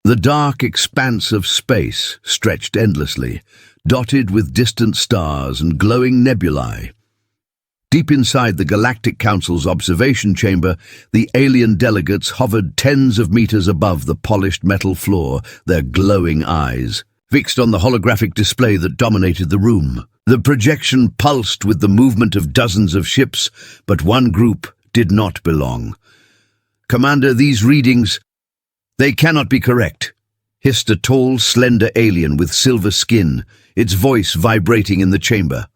The dark expanse of space stretched endlessly, dotted with distant stars and glowing nebulae. Deep inside the Galactic Council's observation chamber, the alien delegates hovered tens of meters above the polished metal floor, their glowing eyes fixed on the holographic display that dominated the room. The projection pulsed with the movement of dozens of ships, but one group did not belong. "Commander, these readings, they cannot be correct," hissed a tall, slender alien with silver skin, its voice vibrating in the chamber.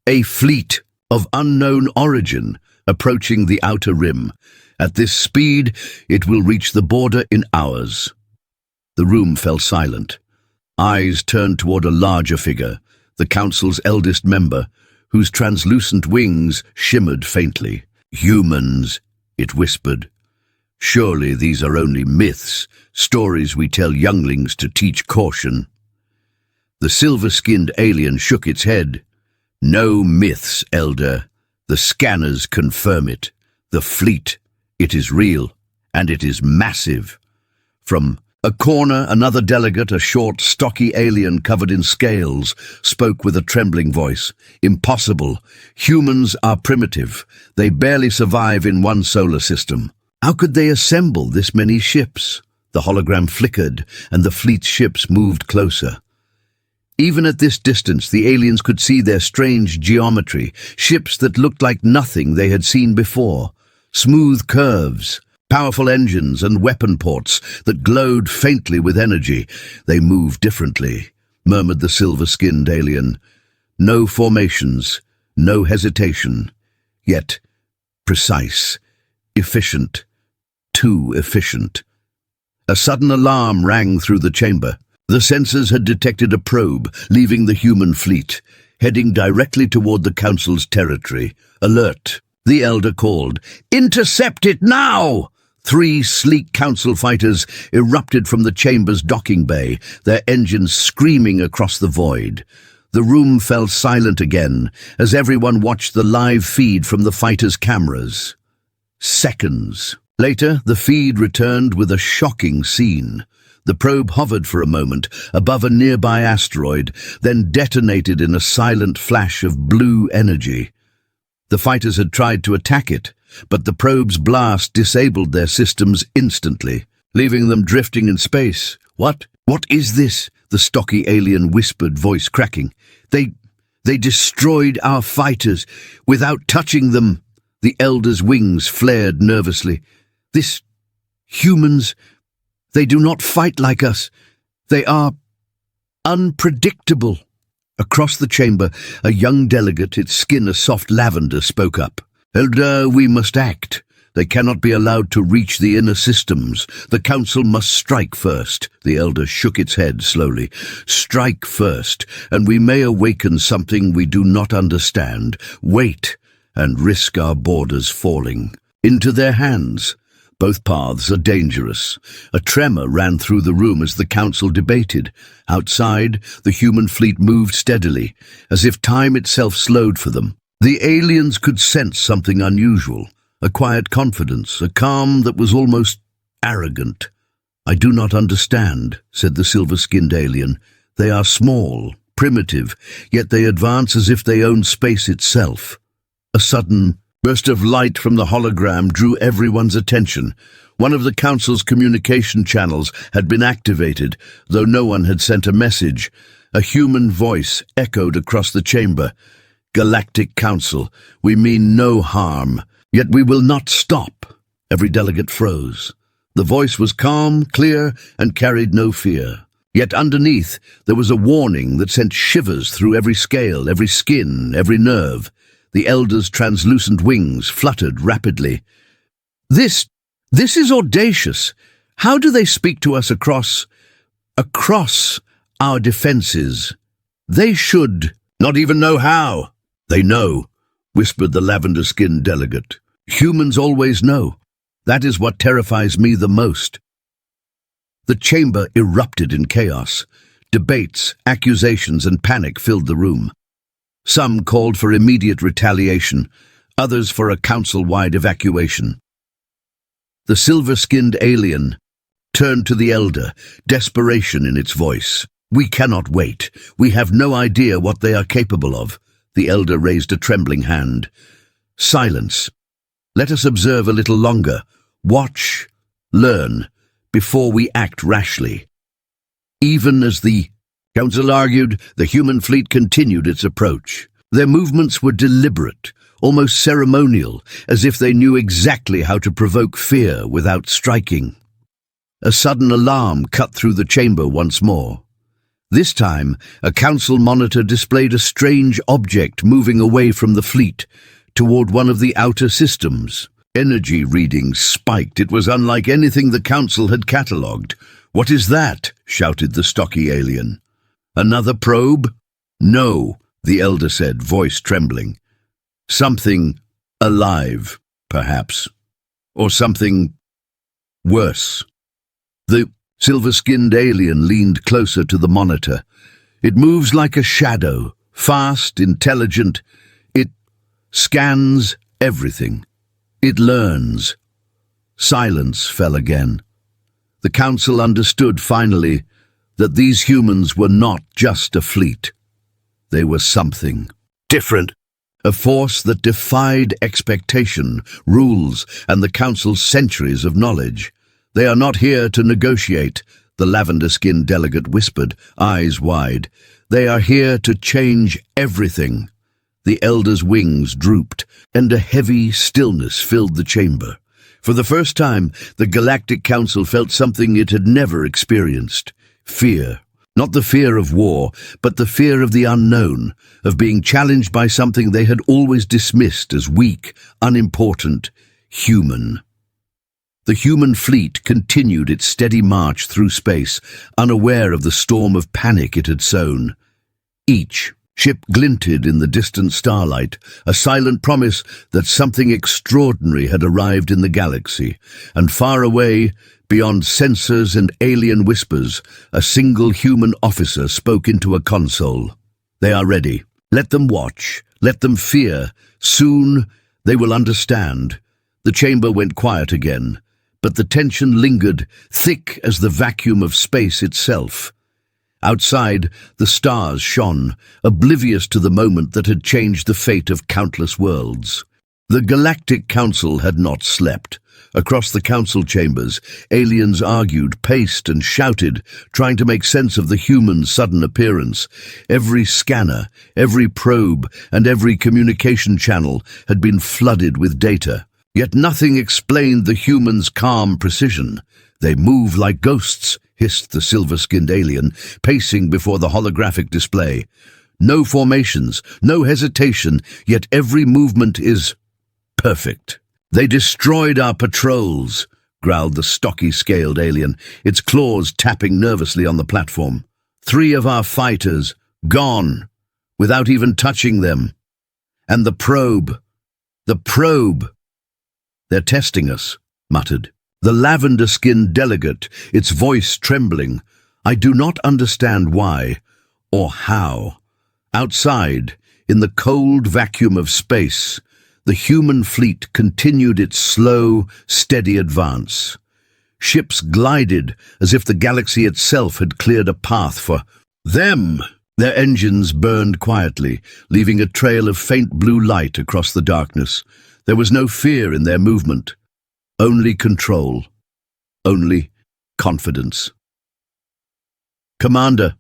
"A fleet of unknown origin approaching the outer rim. At this speed, it will reach the border in hours." The room fell silent. Eyes turned toward a larger figure, the Council's eldest member, whose translucent wings shimmered faintly. "Humans," it whispered. "Surely these are only myths, stories we tell younglings to teach caution." The silver-skinned alien shook its head. "No myths, Elder. The scanners confirm it. The fleet, it is real, and it is massive." From a corner, another delegate, a short, stocky alien covered in scales, spoke with a trembling voice. "Impossible. Humans are primitive. They barely survive in one solar system. How could they assemble this many ships?" The hologram flickered, and the fleet's ships moved closer. Even at this distance, the aliens could see their strange geometry, ships that looked like nothing they had seen before. Smooth curves, powerful engines and weapon ports that glowed faintly with energy. "They move differently," murmured the silver-skinned alien. "No formations, no hesitation. Yet precise, efficient, too efficient." A sudden alarm rang through the chamber. The sensors had detected a probe leaving the human fleet, heading directly toward the Council's territory. "Alert!" the Elder called. "Intercept it now!" 3 sleek Council fighters erupted from the chamber's docking bay, their engines screaming across the void. The room fell silent again as everyone watched the live feed from the fighters' cameras. Seconds later, the feed returned with a shocking scene. The probe hovered for a moment above a nearby asteroid, then detonated in a silent flash of blue energy. The fighters had tried to attack it, but the probe's blast disabled their systems instantly, leaving them drifting in space. What is this?" the stocky alien whispered, voice cracking. They destroyed our fighters without touching them." The Elder's wings flared nervously. "This humans, they do not fight like us. They are unpredictable." Across the chamber, a young delegate, its skin a soft lavender, spoke up. "Elder, we must act. They cannot be allowed to reach the inner systems. The Council must strike first." The Elder shook its head slowly. "Strike first, and we may awaken something we do not understand. Wait, and risk our borders falling into their hands. Both paths are dangerous." A tremor ran through the room as the Council debated. Outside, the human fleet moved steadily, as if time itself slowed for them. The aliens could sense something unusual, a quiet confidence, a calm that was almost arrogant. "I do not understand," said the silver-skinned alien. "They are small, primitive, yet they advance as if they own space itself." A sudden burst of light from the hologram drew everyone's attention. One of the Council's communication channels had been activated, though no one had sent a message. A human voice echoed across the chamber. "Galactic Council, we mean no harm, yet we will not stop." Every delegate froze. The voice was calm, clear, and carried no fear. Yet underneath, there was a warning that sent shivers through every scale, every skin, every nerve. The Elder's translucent wings fluttered rapidly. This is audacious. How do they speak to us across our defenses? They should not even know how." "They know," whispered the lavender-skinned delegate. "Humans always know. That is what terrifies me the most." The chamber erupted in chaos. Debates, accusations, and panic filled the room. Some called for immediate retaliation, others for a council-wide evacuation. The silver-skinned alien, turned to the elder, desperation in its voice. "We cannot wait. We have no idea what they are capable of." The elder raised a trembling hand. "Silence. Let us observe a little longer. Watch, learn, before we act rashly." Even as the council argued, the human fleet continued its approach. Their movements were deliberate, almost ceremonial, as if they knew exactly how to provoke fear without striking. A sudden alarm cut through the chamber once more. This time, a council monitor displayed a strange object moving away from the fleet, toward one of the outer systems. Energy readings spiked. It was unlike anything the council had catalogued. "What is that?" shouted the stocky alien. "Another probe?" "No," the elder said, voice trembling. "Something alive, perhaps. Or something worse." The silver-skinned alien leaned closer to the monitor. "It moves like a shadow, fast, intelligent. It scans everything. It learns." Silence fell again. The council understood finally that these humans were not just a fleet. They were something different. A force that defied expectation, rules, and the council's centuries of knowledge. "They are not here to negotiate," the lavender-skinned delegate whispered, eyes wide. "They are here to change everything." The elder's wings drooped, and a heavy stillness filled the chamber. For the first time, the Galactic Council felt something it had never experienced. Fear. Not the fear of war, but the fear of the unknown, of being challenged by something they had always dismissed as weak, unimportant, human. The human fleet continued its steady march through space, unaware of the storm of panic it had sown. Each ship glinted in the distant starlight, a silent promise that something extraordinary had arrived in the galaxy, and far away, beyond sensors and alien whispers, a single human officer spoke into a console. "They are ready. Let them watch. Let them fear. Soon they will understand." The chamber went quiet again, but the tension lingered, thick as the vacuum of space itself. Outside, the stars shone, oblivious to the moment that had changed the fate of countless worlds. The Galactic Council had not slept. Across the council chambers, aliens argued, paced, and shouted, trying to make sense of the humans' sudden appearance. Every scanner, every probe, and every communication channel had been flooded with data. Yet nothing explained the humans' calm precision. "They move like ghosts," hissed the silver-skinned alien, pacing before the holographic display. "No formations, no hesitation, yet every movement is perfect." "They destroyed our patrols," growled the stocky-scaled alien, its claws tapping nervously on the platform. "3 of our fighters, gone, without even touching them. And the probe. "They're testing us," muttered the lavender-skinned delegate, its voice trembling. "I do not understand why or how." Outside, in the cold vacuum of space, the human fleet continued its slow, steady advance. Ships glided as if the galaxy itself had cleared a path for them. Their engines burned quietly, leaving a trail of faint blue light across the darkness. There was no fear in their movement, only control, only confidence. "Commander,"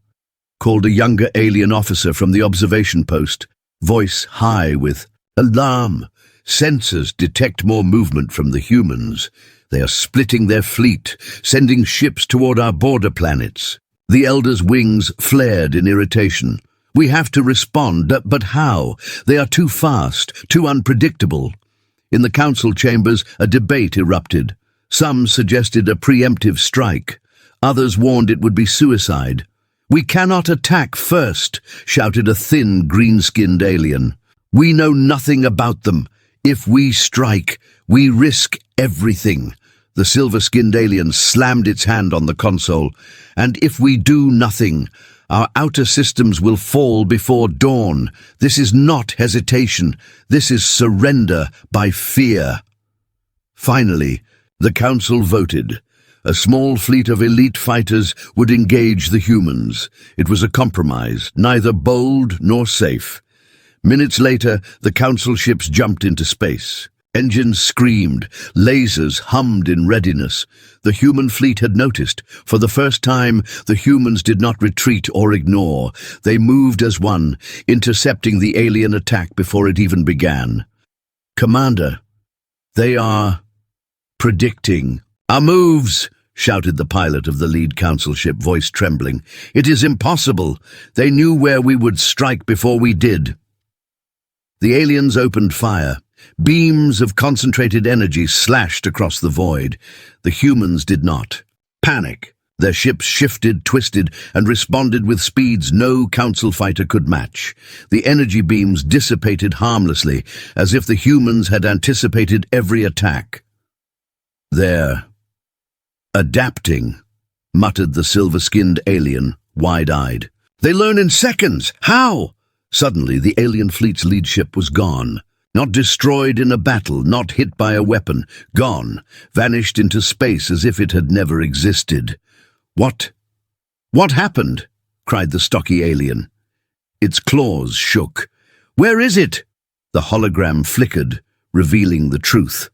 called a younger alien officer from the observation post, voice high with alarm. "Sensors detect more movement from the humans. They are splitting their fleet, sending ships toward our border planets." The elder's wings flared in irritation. "We have to respond, but how? They are too fast, too unpredictable." In the council chambers, a debate erupted. Some suggested a preemptive strike. Others warned it would be suicide. "We cannot attack first," shouted a thin, green-skinned alien. "We know nothing about them. If we strike, we risk everything." The silver-skinned alien slammed its hand on the console. "And if we do nothing, our outer systems will fall before dawn. This is not hesitation. This is surrender by fear." Finally, the council voted. A small fleet of elite fighters would engage the humans. It was a compromise, neither bold nor safe. Minutes later, the council ships jumped into space. Engines screamed, lasers hummed in readiness. The human fleet had noticed. For the first time, the humans did not retreat or ignore. They moved as one, intercepting the alien attack before it even began. "Commander, they are predicting our moves," shouted the pilot of the lead council ship, voice trembling. "It is impossible. They knew where we would strike before we did." The aliens opened fire. Beams of concentrated energy slashed across the void. The humans did not. Panic. Their ships shifted, twisted, and responded with speeds no council fighter could match. The energy beams dissipated harmlessly, as if the humans had anticipated every attack. "They're adapting," muttered the silver-skinned alien, wide-eyed. "They learn in seconds. How?" Suddenly, the alien fleet's lead ship was gone. Not destroyed in a battle, not hit by a weapon. Gone, vanished into space as if it had never existed. "What happened?" cried the stocky alien. Its claws shook. "Where is it?" The hologram flickered, revealing the truth.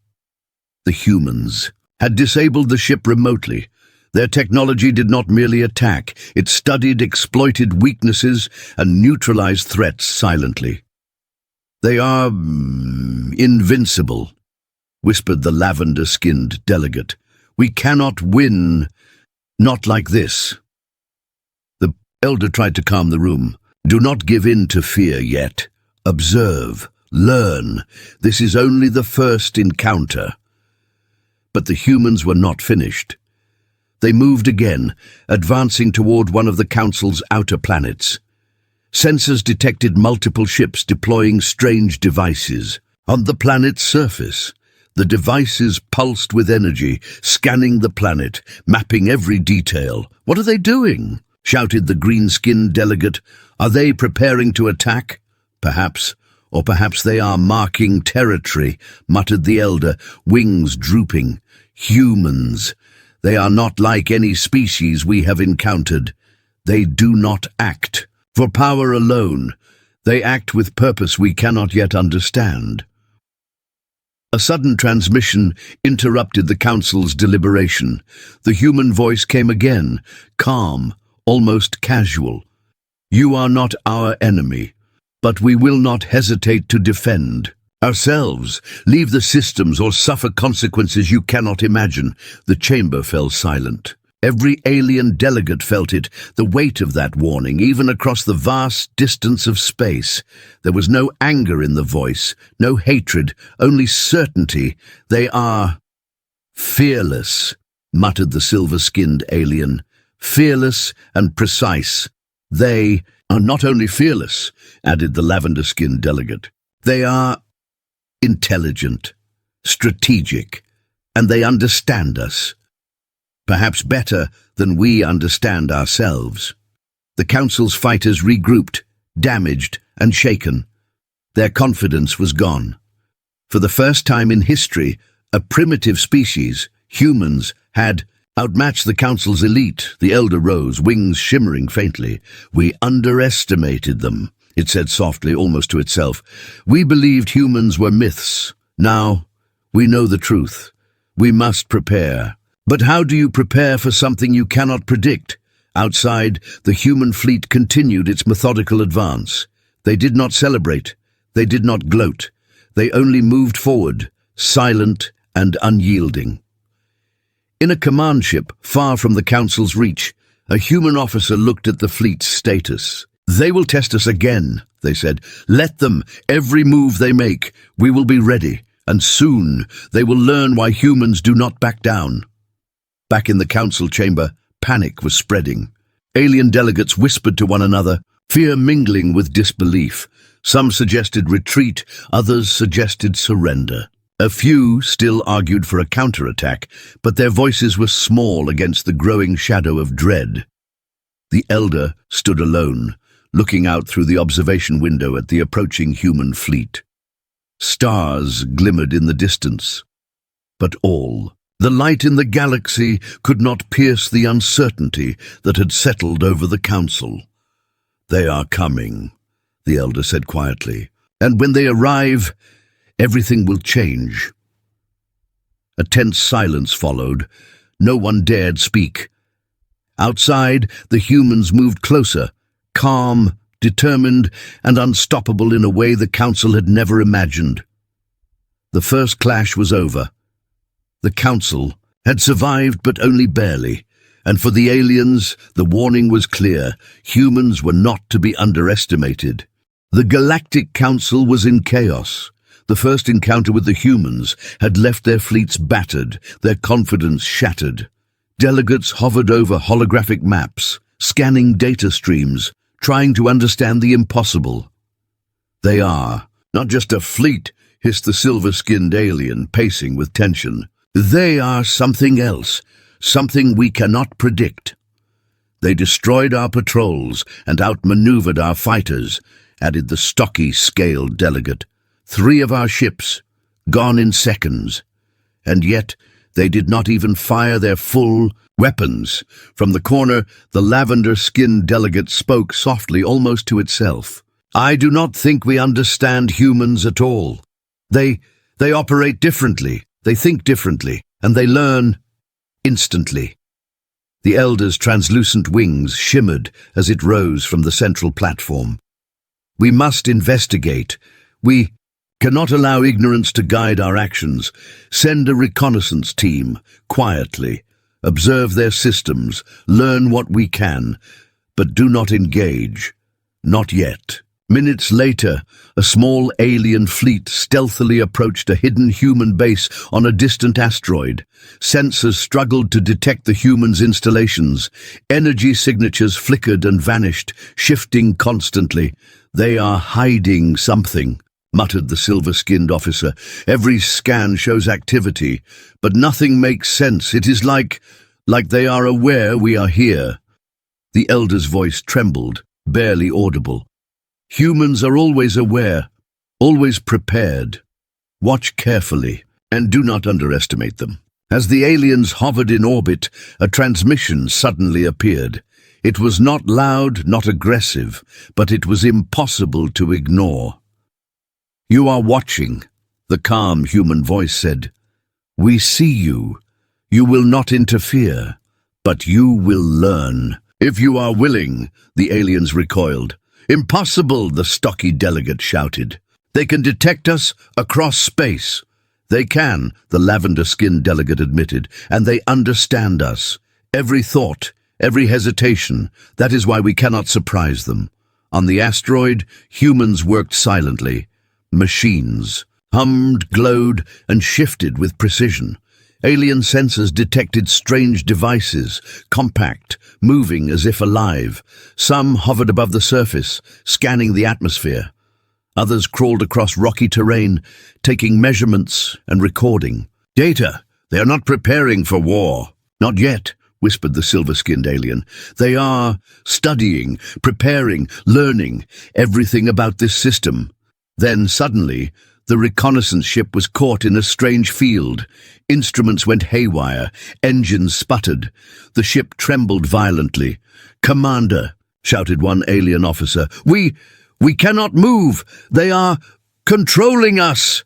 The humans had disabled the ship remotely. Their technology did not merely attack, it studied, exploited weaknesses, and neutralized threats silently. "They are invincible," whispered the lavender-skinned delegate. "We cannot win, not like this." The elder tried to calm the room. "Do not give in to fear yet. Observe, learn. This is only the first encounter." But the humans were not finished. They moved again, advancing toward one of the Council's outer planets. Sensors detected multiple ships deploying strange devices. On the planet's surface, the devices pulsed with energy, scanning the planet, mapping every detail. "What are they doing?" shouted the green-skinned delegate. "Are they preparing to attack?" "Perhaps, or perhaps they are marking territory," muttered the elder, wings drooping. "Humans. They are not like any species we have encountered. They do not act for power alone. They act with purpose we cannot yet understand." A sudden transmission interrupted the council's deliberation. The human voice came again, calm, almost casual. "You are not our enemy, but we will not hesitate to defend ourselves. Leave the systems or suffer consequences you cannot imagine." The chamber fell silent. Every alien delegate felt it, the weight of that warning, even across the vast distance of space. There was no anger in the voice, no hatred, only certainty. "They are fearless," muttered the silver-skinned alien. "Fearless and precise." "They are not only fearless," added the lavender-skinned delegate. "They are intelligent, strategic, and they understand us. Perhaps better than we understand ourselves." The Council's fighters regrouped, damaged and shaken. Their confidence was gone. For the first time in history, a primitive species, humans, had outmatched the Council's elite. The elder rose, wings shimmering faintly. "We underestimated them," it said softly, almost to itself. "We believed humans were myths. Now we know the truth. We must prepare." But how do you prepare for something you cannot predict? Outside, the human fleet continued its methodical advance. They did not celebrate. They did not gloat. They only moved forward, silent and unyielding. In a command ship, far from the Council's reach, a human officer looked at the fleet's status. "They will test us again," they said. "Let them. Every move they make, we will be ready. And soon they will learn why humans do not back down." Back in the council chamber, panic was spreading. Alien delegates whispered to one another, fear mingling with disbelief. Some suggested retreat, others suggested surrender. A few still argued for a counterattack, but their voices were small against the growing shadow of dread. The elder stood alone, looking out through the observation window at the approaching human fleet. Stars glimmered in the distance, but all The light in the galaxy could not pierce the uncertainty that had settled over the council. "They are coming," the elder said quietly, "and when they arrive, everything will change." A tense silence followed. No one dared speak. Outside, the humans moved closer, calm, determined, and unstoppable in a way the council had never imagined. The first clash was over. The council had survived, but only barely, and for the aliens, the warning was clear: humans were not to be underestimated. The Galactic Council was in chaos. The first encounter with the humans had left their fleets battered, their confidence shattered. Delegates hovered over holographic maps, scanning data streams, trying to understand the impossible. "They are not just a fleet," hissed the silver-skinned alien, pacing with tension. "They are something else, something we cannot predict. They destroyed our patrols and outmaneuvered our fighters," added the stocky, scaled delegate. "3 of our ships, gone in seconds. And yet they did not even fire their full weapons." From the corner, the lavender-skinned delegate spoke softly, almost to itself. "I do not think we understand humans at all. They operate differently. They think differently, and they learn instantly." The elder's translucent wings shimmered as it rose from the central platform. "We must investigate. We cannot allow ignorance to guide our actions. Send a reconnaissance team, quietly. Observe their systems, learn what we can, but do not engage. Not yet." Minutes later, a small alien fleet stealthily approached a hidden human base on a distant asteroid. Sensors struggled to detect the humans' installations. Energy signatures flickered and vanished, shifting constantly. "They are hiding something," muttered the silver-skinned officer. "Every scan shows activity, but nothing makes sense. It is like they are aware we are here." The elder's voice trembled, barely audible. "Humans are always aware, always prepared. Watch carefully, and do not underestimate them." As the aliens hovered in orbit, a transmission suddenly appeared. It was not loud, not aggressive, but it was impossible to ignore. "You are watching," the calm human voice said. "We see you. You will not interfere, but you will learn. If you are willing," the aliens recoiled. "Impossible," the stocky delegate shouted. "They can detect us across space." "They can," the lavender-skinned delegate admitted, "and they understand us. Every thought, every hesitation. That is why we cannot surprise them." On the asteroid, humans worked silently. Machines hummed, glowed, and shifted with precision. Alien sensors detected strange devices, compact, moving as if alive. Some hovered above the surface, scanning the atmosphere. Others crawled across rocky terrain, taking measurements and recording. "Data. They are not preparing for war." "Not yet," whispered the silver-skinned alien. "They are studying, preparing, learning everything about this system." Then, suddenly, the reconnaissance ship was caught in a strange field. Instruments went haywire, engines sputtered. The ship trembled violently. "Commander," shouted one alien officer, we cannot move. They are controlling us."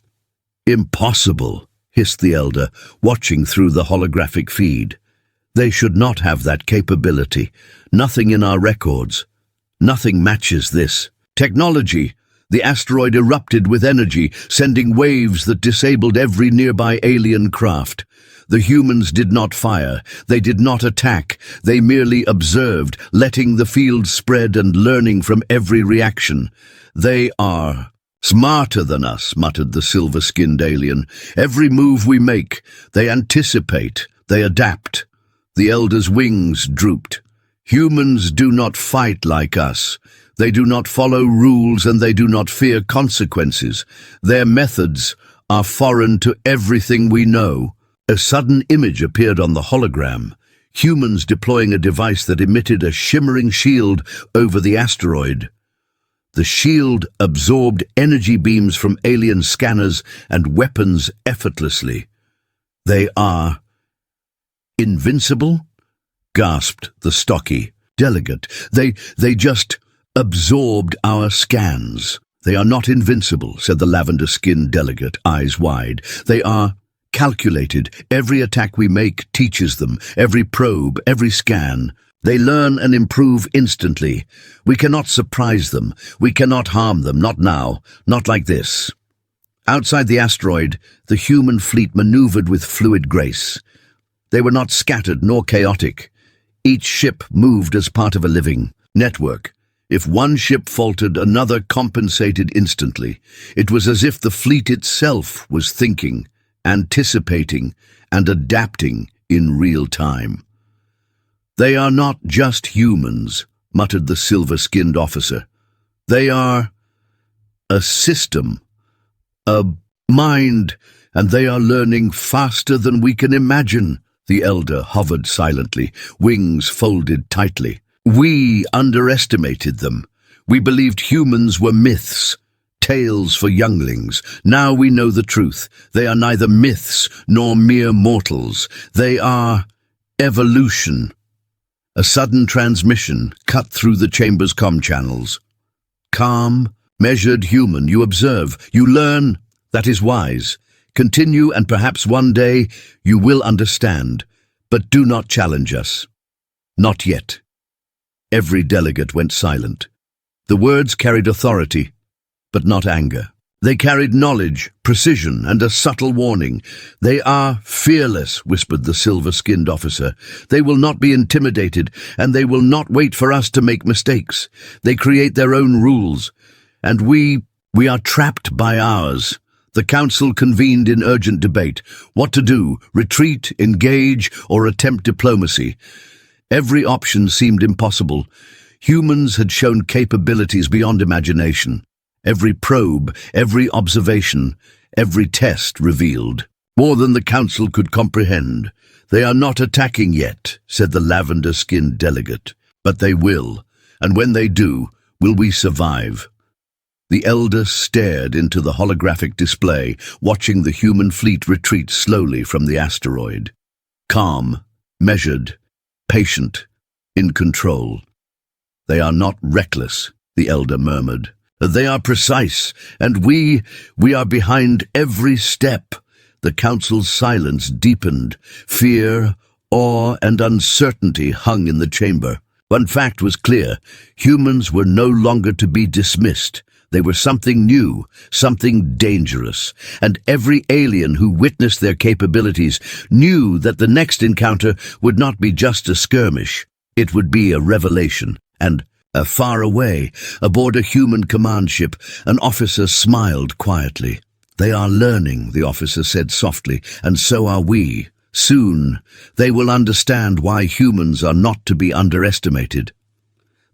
"Impossible," hissed the elder, watching through the holographic feed. "They should not have that capability. Nothing in our records. Nothing matches this. Technology." The asteroid erupted with energy, sending waves that disabled every nearby alien craft. The humans did not fire. They did not attack. They merely observed, letting the field spread and learning from every reaction. "They are smarter than us," muttered the silver-skinned alien. "Every move we make, they anticipate, they adapt." The elder's wings drooped. "Humans do not fight like us. They do not follow rules, and they do not fear consequences. Their methods are foreign to everything we know." A sudden image appeared on the hologram. Humans deploying a device that emitted a shimmering shield over the asteroid. The shield absorbed energy beams from alien scanners and weapons effortlessly. "They are Invincible? Gasped the stocky delegate. They just absorbed our scans. They are not invincible, said the lavender-skinned delegate, eyes wide. They are calculated. Every attack we make teaches them. Every probe, every scan. They learn and improve instantly. We cannot surprise them. We cannot harm them. Not now. Not like this. Outside the asteroid, the human fleet maneuvered with fluid grace. They were not scattered nor chaotic. Each ship moved as part of a living network. If one ship faltered, another compensated instantly. It was as if the fleet itself was thinking, anticipating, and adapting in real time. They are not just humans, muttered the silver-skinned officer. They are a system, a mind, and they are learning faster than we can imagine. The elder hovered silently, wings folded tightly. We underestimated them. We believed humans were myths, tales for younglings. Now we know the truth. They are neither myths nor mere mortals. They are evolution. A sudden transmission cut through the chamber's comm channels. Calm, measured human, you observe, you learn. That is wise. Continue, and perhaps one day you will understand. But do not challenge us. Not yet. Every delegate went silent. The words carried authority, but not anger. They carried knowledge, precision, and a subtle warning. They are fearless, whispered the silver-skinned officer. They will not be intimidated, and they will not wait for us to make mistakes. They create their own rules, and we are trapped by ours. The council convened in urgent debate. What to do? Retreat, engage, or attempt diplomacy? Every option seemed impossible. Humans had shown capabilities beyond imagination. Every probe, every observation, every test revealed more than the council could comprehend. They are not attacking yet, said the lavender-skinned delegate. But they will, and when they do, will we survive? The elder stared into the holographic display, watching the human fleet retreat slowly from the asteroid. Calm, measured, patient, in control. They are not reckless, the elder murmured. They are precise, and we are behind every step. The council's silence deepened. Fear, awe, and uncertainty hung in the chamber. One fact was clear. Humans were no longer to be dismissed. They were something new, something dangerous, and every alien who witnessed their capabilities knew that the next encounter would not be just a skirmish. It would be a revelation, and far away, aboard a human command ship, an officer smiled quietly. They are learning, the officer said softly, and so are we. Soon, they will understand why humans are not to be underestimated.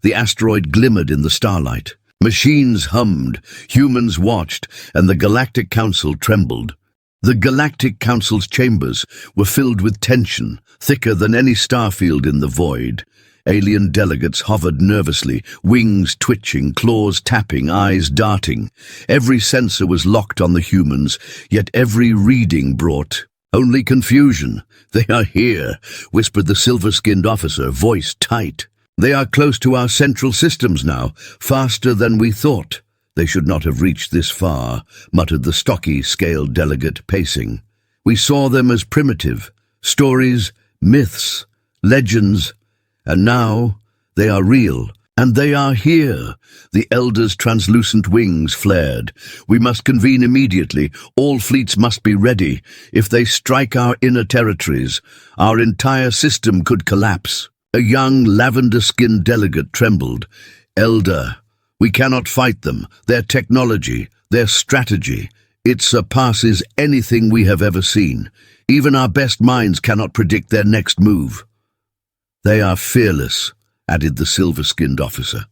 The asteroid glimmered in the starlight. Machines hummed, humans watched, and the Galactic Council trembled. The Galactic Council's chambers were filled with tension, thicker than any starfield in the void. Alien delegates hovered nervously, wings twitching, claws tapping, eyes darting. Every sensor was locked on the humans, yet every reading brought only confusion. They are here, whispered the silver-skinned officer, voice tight. They are close to our central systems now, faster than we thought. They should not have reached this far, muttered the stocky, scaled delegate, pacing. We saw them as primitive, stories, myths, legends, and now they are real, and they are here. The elder's translucent wings flared. We must convene immediately. All fleets must be ready. If they strike our inner territories, our entire system could collapse. A young lavender-skinned delegate trembled. Elder, we cannot fight them. Their technology, their strategy, it surpasses anything we have ever seen. Even our best minds cannot predict their next move. They are fearless, added the silver-skinned officer.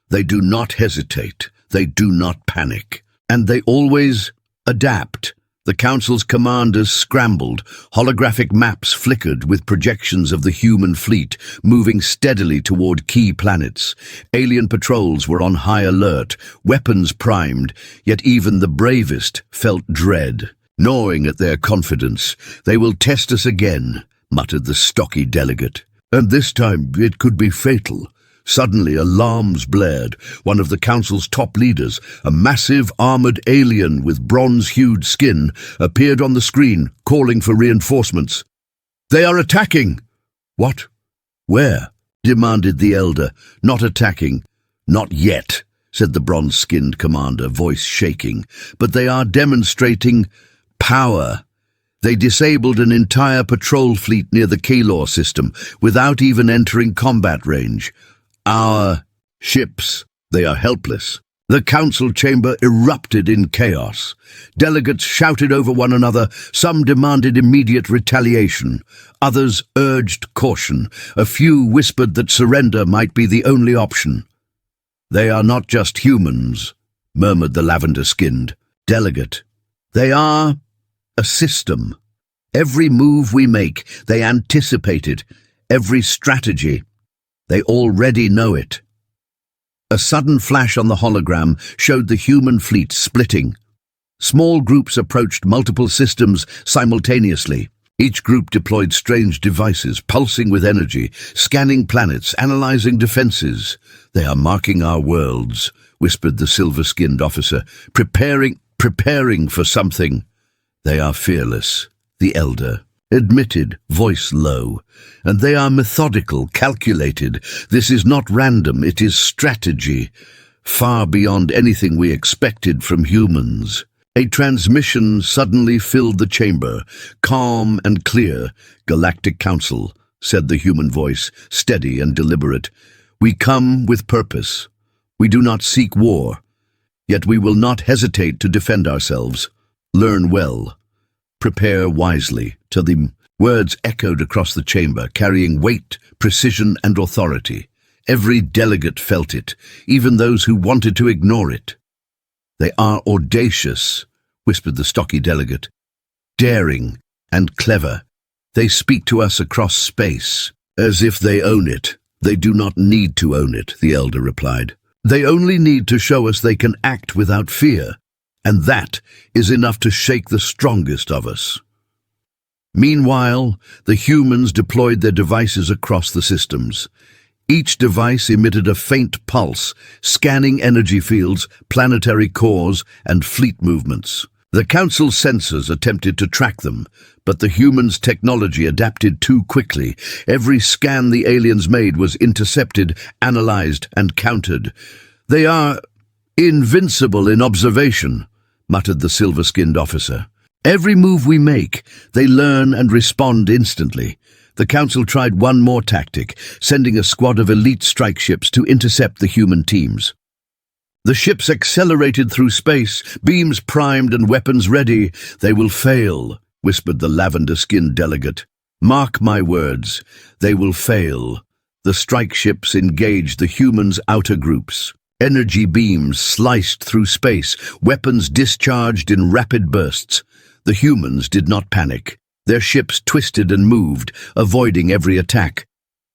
They do not hesitate. They do not panic. And they always adapt. The Council's commanders scrambled. Holographic maps flickered with projections of the human fleet moving steadily toward key planets. Alien patrols were on high alert, weapons primed, yet even the bravest felt dread. Gnawing at their confidence, they will test us again. muttered the stocky delegate. "And this time it could be fatal." Suddenly alarms blared. One of the council's top leaders, a massive armored alien with bronze-hued skin, appeared on the screen, calling for reinforcements. "They are attacking!" "What? Where?" demanded the elder. "Not attacking." "Not yet," said the bronze-skinned commander, voice shaking. "But they are demonstrating power." They disabled an entire patrol fleet near the Kalor system without even entering combat range. "Our ships, they are helpless." The council chamber erupted in chaos. Delegates shouted over one another. Some demanded immediate retaliation. Others urged caution. A few whispered that surrender might be the only option. "They are not just humans," murmured the lavender-skinned delegate. "They are a system. Every move we make, they anticipate it. Every strategy, they already know it." A sudden flash on the hologram showed the human fleet splitting. Small groups approached multiple systems simultaneously. Each group deployed strange devices, pulsing with energy, scanning planets, analyzing defenses. "They are marking our worlds," whispered the silver-skinned officer, preparing for something. "They are fearless," the elder admitted, voice low. "And they are methodical, calculated. This is not random, it is strategy, far beyond anything we expected from humans." A transmission suddenly filled the chamber, calm and clear. "Galactic Council," said the human voice, steady and deliberate. "We come with purpose. We do not seek war, yet we will not hesitate to defend ourselves. Learn well. Prepare wisely." Till the words echoed across the chamber, carrying weight, precision, and authority. Every delegate felt it, even those who wanted to ignore it. "They are audacious," whispered the stocky delegate. "Daring and clever. They speak to us across space, as if they own it." "They do not need to own it," the elder replied. "They only need to show us they can act without fear, and that is enough to shake the strongest of us." Meanwhile, the humans deployed their devices across the systems. Each device emitted a faint pulse, scanning energy fields, planetary cores, and fleet movements. The Council's sensors attempted to track them, but the humans' technology adapted too quickly. Every scan the aliens made was intercepted, analyzed, and countered. "They are invincible in observation," muttered the silver-skinned officer. "Every move we make, they learn and respond instantly." The Council tried one more tactic, sending a squad of elite strike ships to intercept the human teams. The ships accelerated through space, beams primed and weapons ready. "They will fail," whispered the lavender-skinned delegate. "Mark my words, they will fail." The strike ships engaged the humans' outer groups. Energy beams sliced through space, weapons discharged in rapid bursts. The humans did not panic. Their ships twisted and moved, avoiding every attack.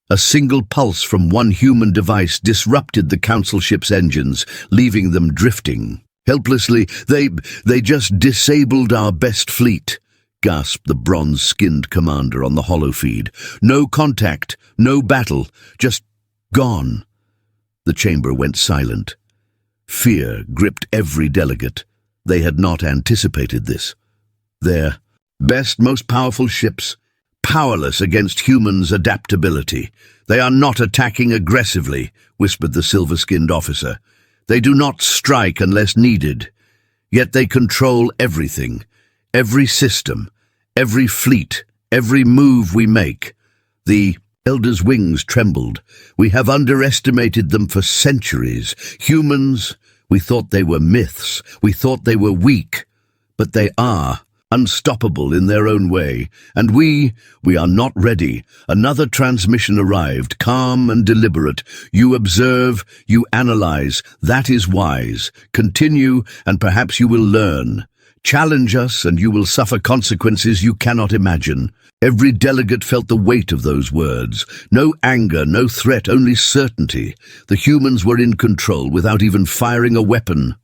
A single pulse from one human device disrupted the Council ship's engines, leaving them drifting. Helplessly, they just disabled our best fleet, gasped the bronze-skinned commander on the holofeed. "No contact, no battle, just gone." The chamber went silent. Fear gripped every delegate. They had not anticipated this. Their best, most powerful ships, powerless against humans' adaptability. "They are not attacking aggressively," whispered the silver-skinned officer. "They do not strike unless needed. Yet they control everything, every system, every fleet, every move we make." The elder's wings trembled. "We have underestimated them for centuries. Humans, we thought they were myths. We thought they were weak. But they are unstoppable in their own way, and we are not ready." Another transmission arrived, calm and deliberate. "You observe, you analyze, that is wise. Continue, and perhaps you will learn. Challenge us, and you will suffer consequences you cannot imagine." Every delegate felt the weight of those words. No anger, no threat, only certainty. The humans were in control without even firing a weapon.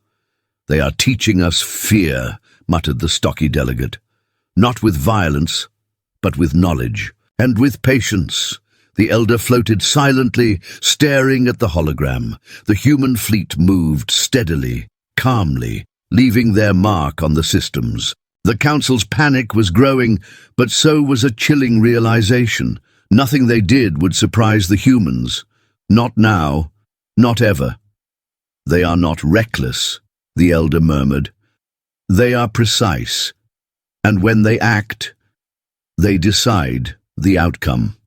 "They are teaching us fear," muttered the stocky delegate. "Not with violence, but with knowledge." And with patience, the elder floated silently, staring at the hologram. The human fleet moved steadily, calmly, leaving their mark on the systems. The council's panic was growing, but so was a chilling realization. Nothing they did would surprise the humans. Not now, not ever. They are not reckless, the elder murmured. They are precise, and when they act, they decide the outcome.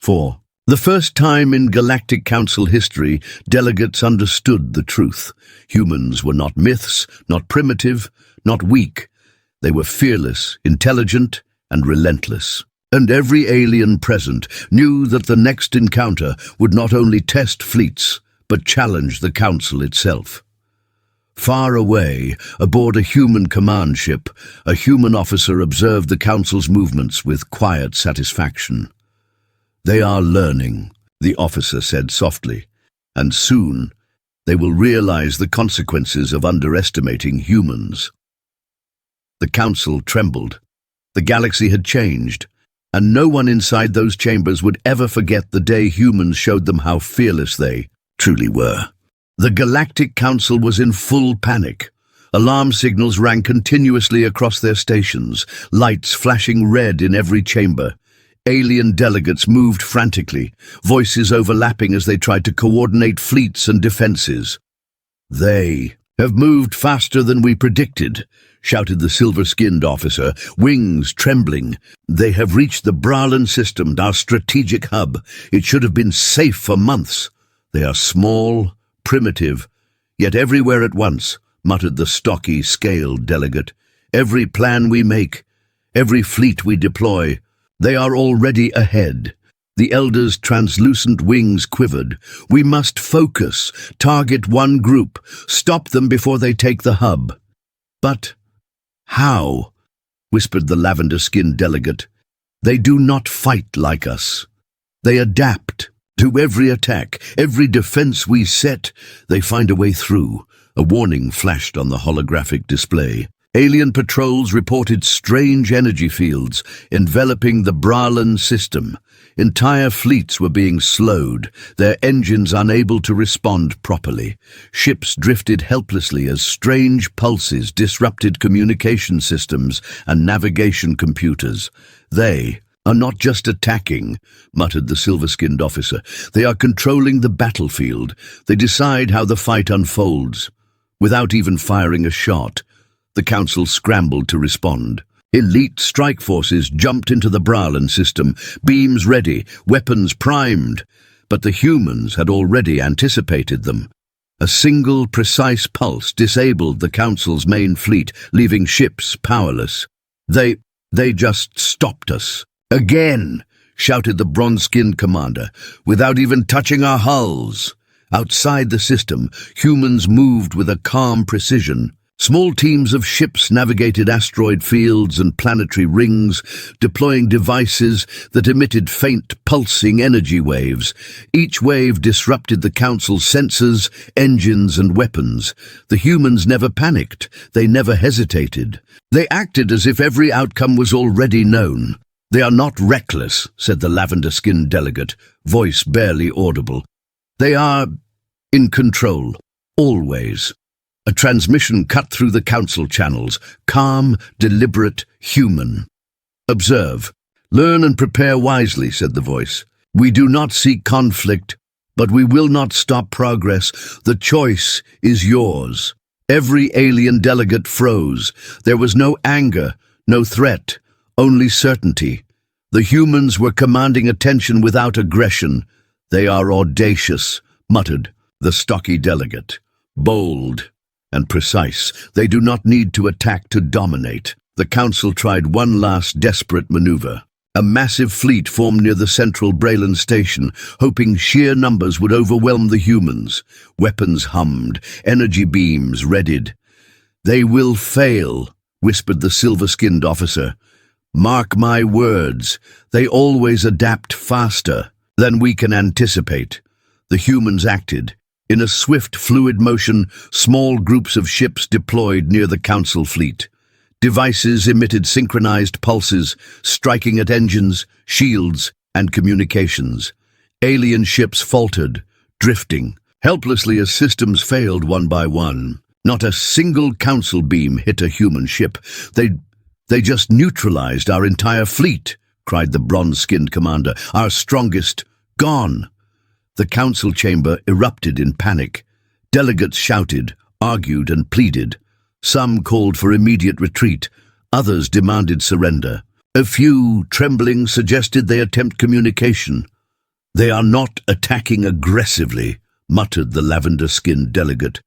4. The first time in Galactic Council history, delegates understood the truth. Humans were not myths, not primitive, not weak. They were fearless, intelligent, and relentless. And every alien present knew that the next encounter would not only test fleets, but challenge the Council itself. Far away, aboard a human command ship, a human officer observed the Council's movements with quiet satisfaction. "They are learning," the officer said softly, "and soon they will realize the consequences of underestimating humans." The Council trembled. The galaxy had changed, and no one inside those chambers would ever forget the day humans showed them how fearless they truly were. The Galactic Council was in full panic. Alarm signals rang continuously across their stations, lights flashing red in every chamber. Alien delegates moved frantically, voices overlapping as they tried to coordinate fleets and defenses. "They have moved faster than we predicted," shouted the silver-skinned officer, wings trembling. "They have reached the Brahlan system, our strategic hub. It should have been safe for months. They are small, primitive, yet everywhere at once," muttered the stocky, scaled delegate. "Every plan we make, every fleet we deploy, they are already ahead." The elder's translucent wings quivered. "We must focus, target one group, stop them before they take the hub." "But how?" whispered the lavender-skinned delegate. "They do not fight like us. They adapt. To every attack, every defense we set, they find a way through." A warning flashed on the holographic display. Alien patrols reported strange energy fields enveloping the Brahlan system. Entire fleets were being slowed, their engines unable to respond properly. Ships drifted helplessly as strange pulses disrupted communication systems and navigation computers. "They are not just attacking," muttered the silver-skinned officer. "They are controlling the battlefield. They decide how the fight unfolds." Without even firing a shot, the Council scrambled to respond. Elite strike forces jumped into the Brahlan system, beams ready, weapons primed. But the humans had already anticipated them. A single, precise pulse disabled the Council's main fleet, leaving ships powerless. They just stopped us." "Again," shouted the bronze-skinned commander, "without even touching our hulls." Outside the system, humans moved with a calm precision. Small teams of ships navigated asteroid fields and planetary rings, deploying devices that emitted faint, pulsing energy waves. Each wave disrupted the Council's sensors, engines, and weapons. The humans never panicked. They never hesitated. They acted as if every outcome was already known. "They are not reckless," said the lavender-skinned delegate, voice barely audible. "They are in control, always." A transmission cut through the Council channels, calm, deliberate, human. "Observe, learn and prepare wisely," said the voice. "We do not seek conflict, but we will not stop progress. The choice is yours." Every alien delegate froze. There was no anger, no threat, only certainty. The humans were commanding attention without aggression. "They are audacious," muttered the stocky delegate. "Bold and precise. They do not need to attack to dominate." The Council tried one last desperate maneuver. A massive fleet formed near the central Brahlan station, hoping sheer numbers would overwhelm the humans. Weapons hummed, energy beams readied. "They will fail," whispered the silver-skinned officer. "Mark my words, they always adapt faster than we can anticipate." The humans acted. In a swift, fluid motion, small groups of ships deployed near the Council fleet. Devices emitted synchronized pulses, striking at engines, shields, and communications. Alien ships faltered, drifting, helplessly as systems failed one by one. Not a single council beam hit a human ship. They just neutralized our entire fleet, cried the bronze-skinned commander. Our strongest, gone. The council chamber erupted in panic. Delegates shouted, argued, and pleaded. Some called for immediate retreat. Others demanded surrender. A few, trembling, suggested they attempt communication. They are not attacking aggressively, muttered the lavender-skinned delegate.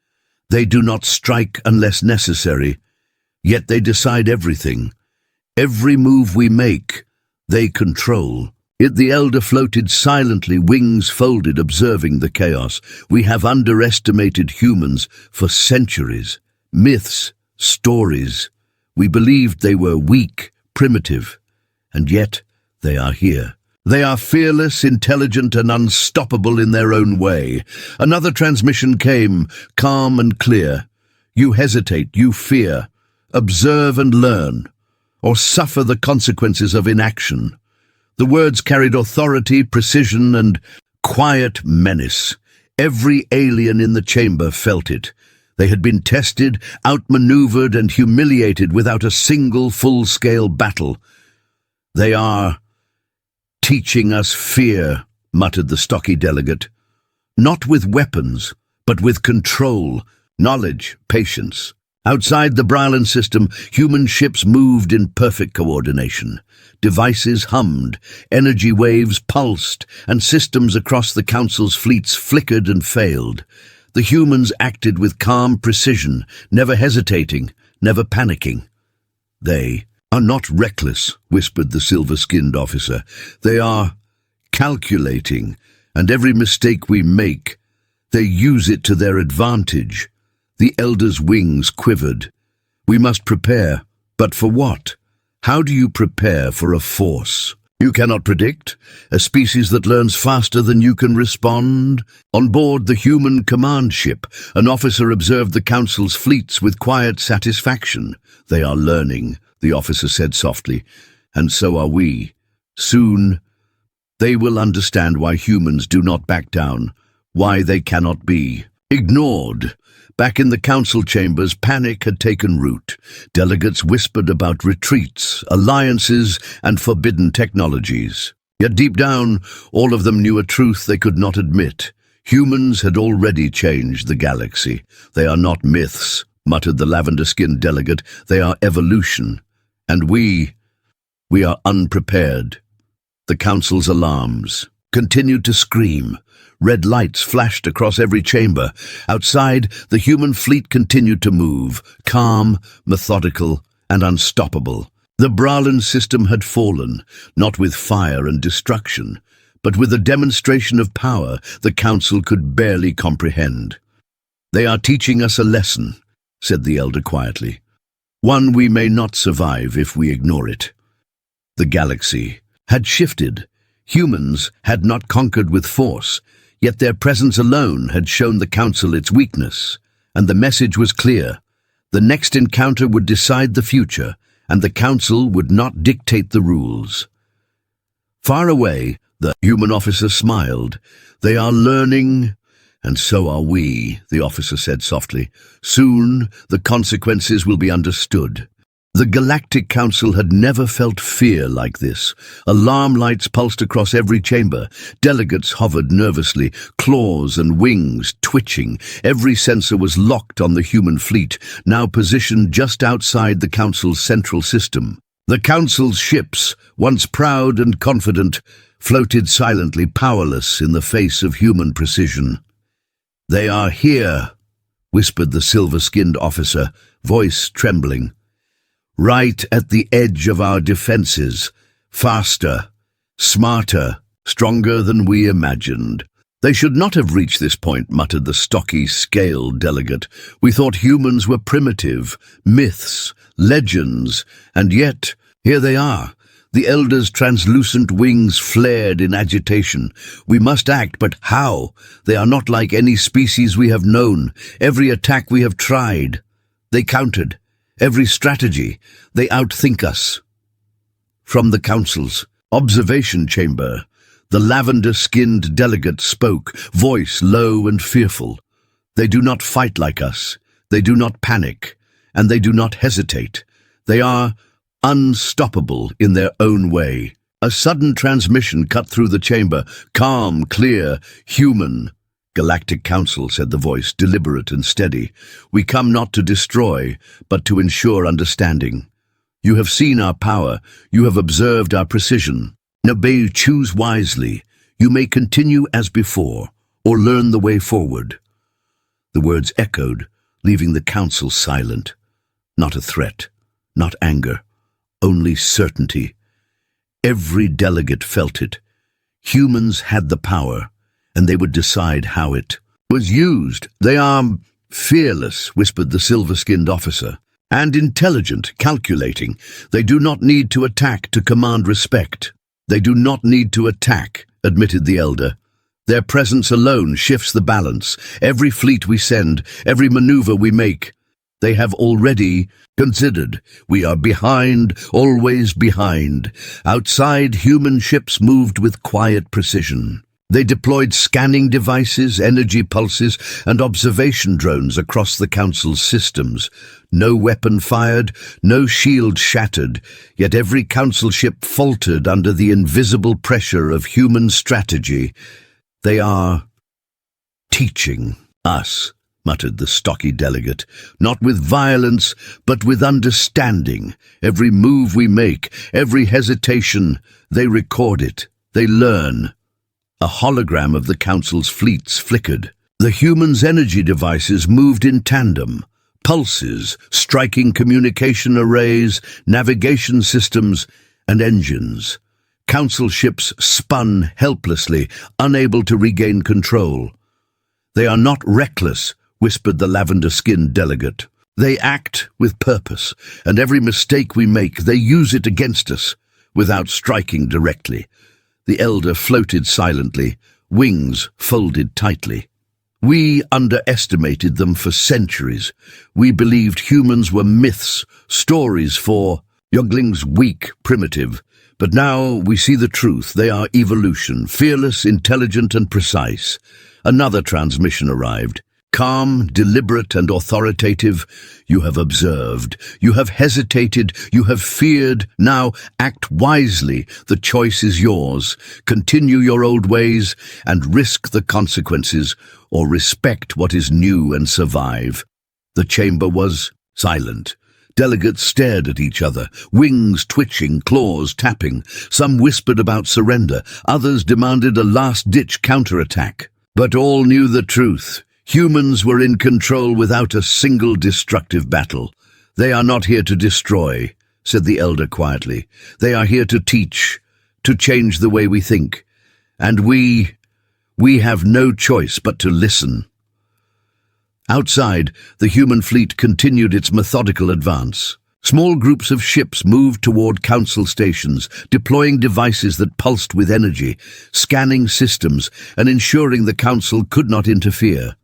They do not strike unless necessary, yet they decide everything. Every move we make, they control. Yet the elder floated silently, wings folded, observing the chaos. We have underestimated humans for centuries. Myths, stories. We believed they were weak, primitive, and yet they are here. They are fearless, intelligent, and unstoppable in their own way. Another transmission came, calm and clear. You hesitate, you fear. Observe and learn, or suffer the consequences of inaction. The words carried authority, precision, and quiet menace. Every alien in the chamber felt it. They had been tested, outmaneuvered, and humiliated without a single full-scale battle. They are teaching us fear, muttered the stocky delegate. Not with weapons, but with control, knowledge, patience. Outside the Brylin system, human ships moved in perfect coordination. Devices hummed, energy waves pulsed, and systems across the Council's fleets flickered and failed. The humans acted with calm precision, never hesitating, never panicking. They are not reckless, whispered the silver-skinned officer. They are calculating, and every mistake we make, they use it to their advantage. The elder's wings quivered. We must prepare, but for what? How do you prepare for a force you cannot predict? A species that learns faster than you can respond? On board the human command ship, an officer observed the Council's fleets with quiet satisfaction. They are learning, the officer said softly, and so are we. Soon, they will understand why humans do not back down, why they cannot be ignored. Back in the council chambers, panic had taken root. Delegates whispered about retreats, alliances, and forbidden technologies. Yet deep down, all of them knew a truth they could not admit. Humans had already changed the galaxy. They are not myths, muttered the lavender-skinned delegate. They are evolution. And we are unprepared. The council's alarms continued to scream. Red lights flashed across every chamber. Outside, the human fleet continued to move, calm, methodical, and unstoppable. The Brylin system had fallen, not with fire and destruction, but with a demonstration of power the council could barely comprehend. They are teaching us a lesson, said the elder quietly. One we may not survive if we ignore it. The galaxy had shifted. Humans had not conquered with force, yet their presence alone had shown the Council its weakness, and the message was clear. The next encounter would decide the future, and the Council would not dictate the rules. Far away, the human officer smiled. They are learning, and so are we, the officer said softly. Soon, the consequences will be understood. The Galactic Council had never felt fear like this. Alarm lights pulsed across every chamber. Delegates hovered nervously, claws and wings twitching. Every sensor was locked on the human fleet, now positioned just outside the Council's central system. The Council's ships, once proud and confident, floated silently, powerless in the face of human precision. "They are here," whispered the silver-skinned officer, voice trembling. "Right at the edge of our defenses, faster, smarter, stronger than we imagined." "They should not have reached this point," muttered the stocky, scaled delegate. "We thought humans were primitive, myths, legends, and yet, here they are." The elder's translucent wings flared in agitation. "We must act, but how? They are not like any species we have known. Every attack we have tried, they countered. every strategy. They outthink us. From the council's observation chamber, the lavender-skinned delegate spoke, voice low and fearful. They do not fight like us. They do not panic, and they do not hesitate. They are unstoppable in their own way. A sudden transmission cut through the chamber, calm, clear, human. "Galactic Council," said the voice, deliberate and steady. "We come not to destroy, but to ensure understanding. You have seen our power. You have observed our precision. Now choose wisely. You may continue as before, or learn the way forward." The words echoed, leaving the council silent. Not a threat, not anger, only certainty. Every delegate felt it. Humans had the power, and they would decide how it was used. "They are fearless," whispered the silver-skinned officer, "and intelligent, calculating. They do not need to attack to command respect." "They do not need to attack," admitted the elder. "Their presence alone shifts the balance. Every fleet we send, every maneuver we make, they have already considered. We are behind, always behind." Outside, human ships moved with quiet precision. They deployed scanning devices, energy pulses, and observation drones across the council's systems. No weapon fired, no shield shattered, yet every council ship faltered under the invisible pressure of human strategy. "They are teaching us," muttered the stocky delegate, "not with violence, but with understanding. Every move we make, every hesitation, they record it, they learn." A hologram of the council's fleets flickered. The humans' energy devices moved in tandem, pulses striking communication arrays, navigation systems, and engines. Council ships spun helplessly, unable to regain control. "They are not reckless," whispered the lavender-skinned delegate. "They act with purpose, and every mistake we make, they use it against us, without striking directly." The elder floated silently, wings folded tightly. "We underestimated them for centuries. We believed humans were myths, stories for younglings, weak, primitive. But now we see the truth. They are evolution, fearless, intelligent, and precise." Another transmission arrived. "Calm, deliberate, and authoritative. You have observed. You have hesitated. You have feared. Now act wisely. The choice is yours. Continue your old ways and risk the consequences, or respect what is new and survive." The chamber was silent. Delegates stared at each other, wings twitching, claws tapping. Some whispered about surrender. Others demanded a last-ditch counterattack. But all knew the truth. Humans were in control without a single destructive battle. "They are not here to destroy," said the elder quietly. "They are here to teach, to change the way we think. And we have no choice but to listen." Outside, the human fleet continued its methodical advance. Small groups of ships moved toward council stations, deploying devices that pulsed with energy, scanning systems, and ensuring the council could not interfere.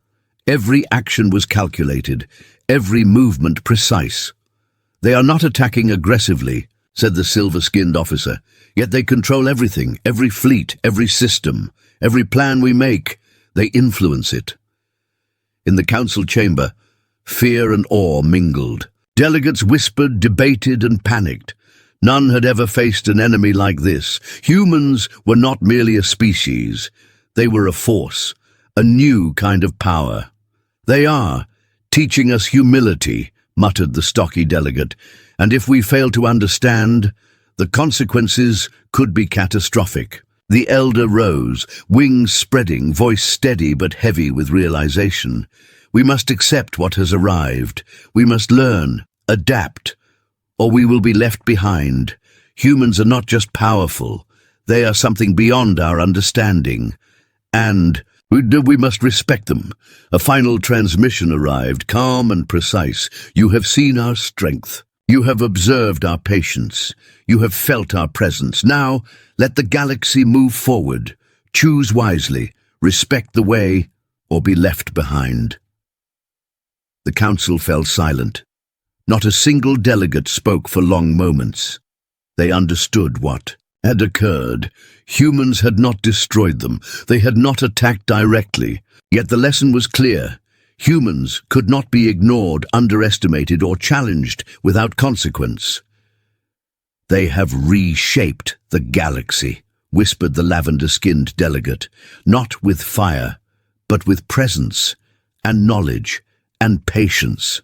Every action was calculated, every movement precise. "They are not attacking aggressively," said the silver-skinned officer, "yet they control everything, every fleet, every system, every plan we make. They influence it." In the council chamber, fear and awe mingled. Delegates whispered, debated, and panicked. None had ever faced an enemy like this. Humans were not merely a species. They were a force, a new kind of power. "They are teaching us humility," muttered the stocky delegate, "and if we fail to understand, the consequences could be catastrophic." The elder rose, wings spreading, voice steady but heavy with realization. "We must accept what has arrived. We must learn, adapt, or we will be left behind. Humans are not just powerful. They are something beyond our understanding. And we must respect them." A final transmission arrived, calm and precise. "You have seen our strength. You have observed our patience. You have felt our presence. Now, let the galaxy move forward. Choose wisely, respect the way, or be left behind." The council fell silent. Not a single delegate spoke for long moments. They understood what had occurred. Humans had not destroyed them. They had not attacked directly. Yet the lesson was clear. Humans could not be ignored, underestimated, or challenged without consequence. "They have reshaped the galaxy," whispered the lavender-skinned delegate, "not with fire, but with presence and knowledge and patience."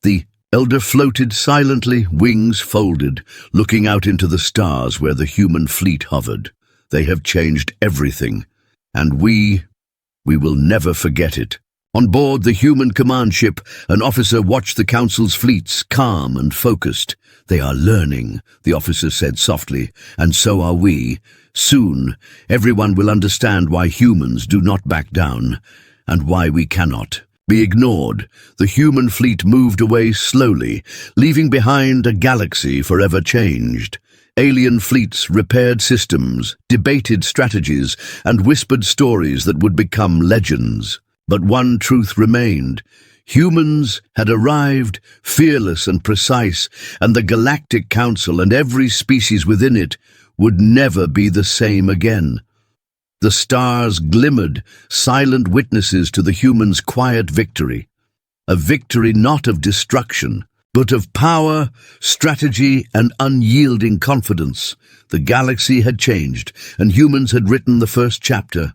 The elder floated silently, wings folded, looking out into the stars where the human fleet hovered. "They have changed everything, and we will never forget it." On board the human command ship, an officer watched the Council's fleets, calm and focused. "They are learning," the officer said softly, "and so are we. Soon, everyone will understand why humans do not back down, and why we cannot be ignored." The human fleet moved away slowly, leaving behind a galaxy forever changed. Alien fleets repaired systems, debated strategies, and whispered stories that would become legends. But one truth remained. Humans had arrived, fearless and precise, and the Galactic Council and every species within it would never be the same again. The stars glimmered, silent witnesses to the humans' quiet victory. A victory not of destruction, but of power, strategy, and unyielding confidence. The galaxy had changed, and humans had written the first chapter.